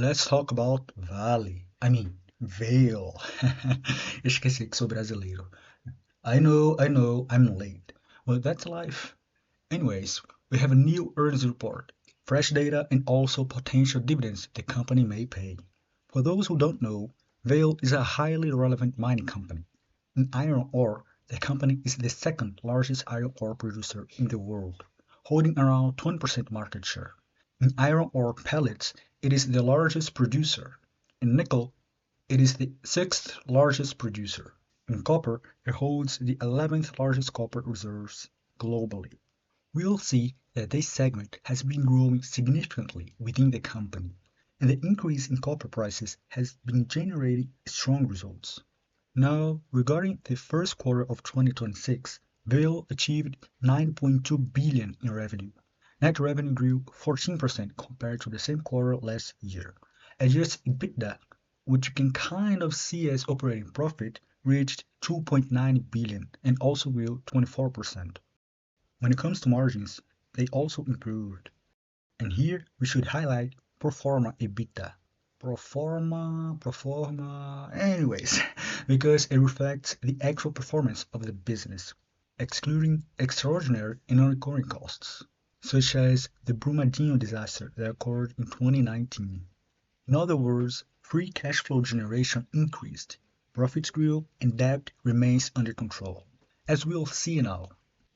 Let's talk about Vale. Vale. Esqueci que sou brasileiro. I know, I'm late. Well, that's life. Anyways, we have a new earnings report, fresh data, and also potential dividends the company may pay. For those who don't know, Vale is a highly relevant mining company. In iron ore, the company is the second largest iron ore producer in the world, holding around 20% market share. In iron ore pellets, it is the largest producer. In nickel, it is the sixth largest producer. In copper, it holds the 11th largest copper reserves globally. We'll see that this segment has been growing significantly within the company, and the increase in copper prices has been generating strong results. Now, regarding the first quarter of 2026, Vale achieved 9.2 billion in revenue. Net revenue grew 14% compared to the same quarter last year. Adjusted EBITDA, which you can kind of see as operating profit, reached 2.9 billion and also grew 24%. When it comes to margins, they also improved. And here we should highlight pro forma EBITDA. Anyways, because it reflects the actual performance of the business, excluding extraordinary and non-recurring costs, such as the Brumadinho disaster that occurred in 2019. In other words, free cash flow generation increased, profits grew, and debt remains under control. As we'll see now,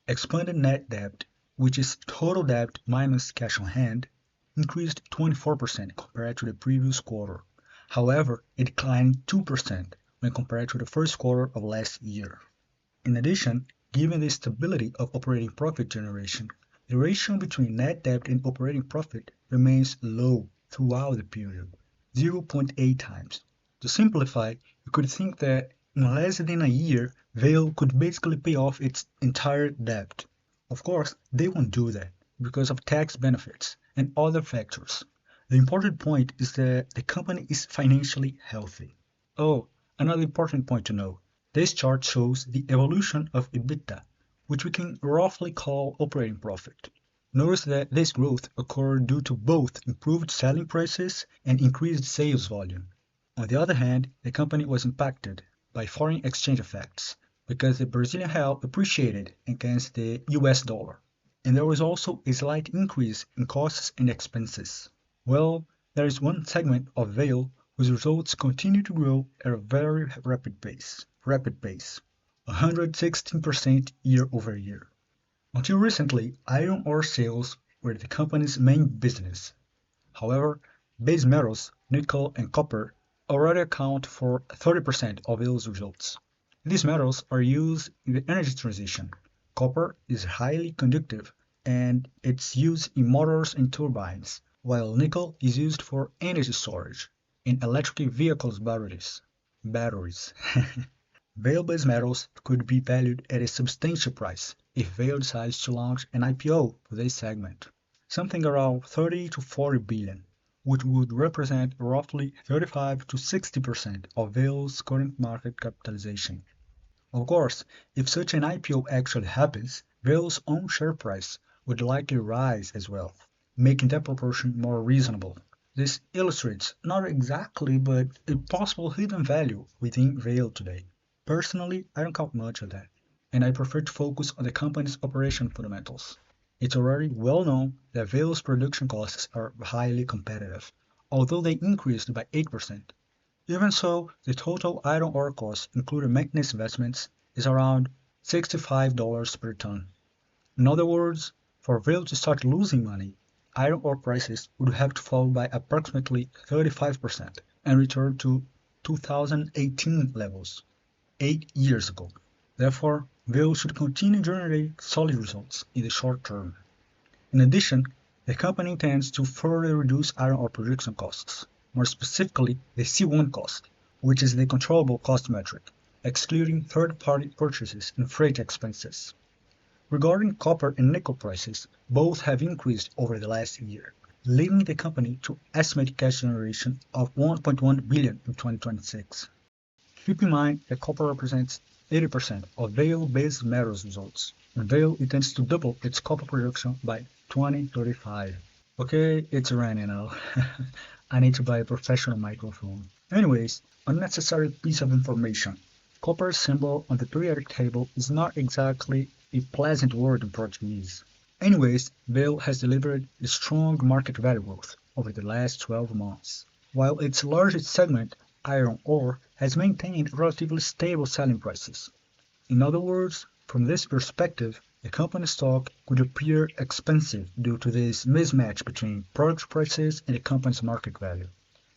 expanded net debt, which is total debt minus cash on hand, increased 24% compared to the previous quarter. However, it declined 2% when compared to the first quarter of last year. In addition, given the stability of operating profit generation, the ratio between net debt and operating profit remains low throughout the period, 0.8 times. To simplify, you could think that in less than a year, Vale could basically pay off its entire debt. Of course, they won't do that because of tax benefits and other factors. The important point is that the company is financially healthy. Oh, another important point to know. This chart shows the evolution of EBITDA, which we can roughly call operating profit. Notice that this growth occurred due to both improved selling prices and increased sales volume. On the other hand, the company was impacted by foreign exchange effects because the Brazilian real appreciated against the US dollar, and there was also a slight increase in costs and expenses. Well, there is one segment of Vale whose results continue to grow at a very rapid pace, 116% year over year. Until recently, iron ore sales were the company's main business. However, base metals, nickel and copper already account for 30% of Vale's results. These metals are used in the energy transition. Copper is highly conductive and it's used in motors and turbines, while nickel is used for energy storage in electric vehicles batteries. Vale Base Metals could be valued at a substantial price if Vale decides to launch an IPO for this segment, something around 30 to 40 billion, which would represent roughly 35 to 60% of Vale's current market capitalization. Of course, if such an IPO actually happens, Vale's own share price would likely rise as well, making that proportion more reasonable. This illustrates not exactly but a possible hidden value within Vale today. Personally, I don't count much on that, and I prefer to focus on the company's operation fundamentals. It's already well known that Vale's production costs are highly competitive, although they increased by 8%. Even so, the total iron ore cost, including maintenance investments, is around $65 per ton. In other words, for Vale to start losing money, iron ore prices would have to fall by approximately 35% and return to 2018 levels, 8 years ago. Therefore, Vale should continue generating solid results in the short term. In addition, the company intends to further reduce iron ore production costs, more specifically the C1 cost, which is the controllable cost metric, excluding third-party purchases and freight expenses. Regarding copper and nickel prices, both have increased over the last year, leading the company to estimate cash generation of 1.1 billion in 2026. Keep in mind that copper represents 80% of Vale Base Metals results, and Vale intends to double its copper production by 2035. Okay, it's raining now. I need to buy a professional microphone. Anyways, unnecessary piece of information. Copper symbol on the periodic table is not exactly a pleasant word in Portuguese. Anyways, Vale has delivered a strong market value growth over the last 12 months, while its largest segment, iron ore, has maintained relatively stable selling prices. In other words, from this perspective, the company stock could appear expensive due to this mismatch between product prices and the company's market value.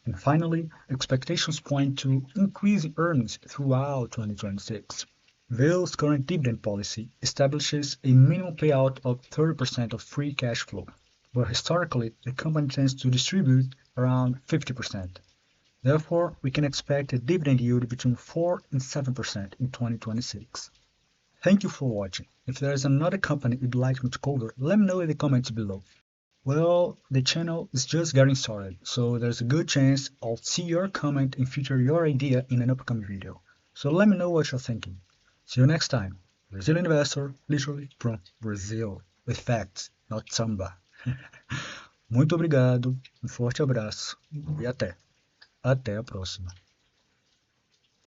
And finally, expectations point to increasing earnings throughout 2026. Vale's current dividend policy establishes a minimum payout of 30% of free cash flow, but historically the company tends to distribute around 50%. Therefore, we can expect a dividend yield between 4 and 7% in 2026. Thank you for watching. If there is another company you'd like me to cover, let me know in the comments below. Well, the channel is just getting started, so there's a good chance I'll see your comment and feature your idea in an upcoming video. So let me know what you're thinking. See you next time. Brazilian investor, literally from Brazil, with facts, not samba. Muito obrigado, um forte abraço e até a próxima.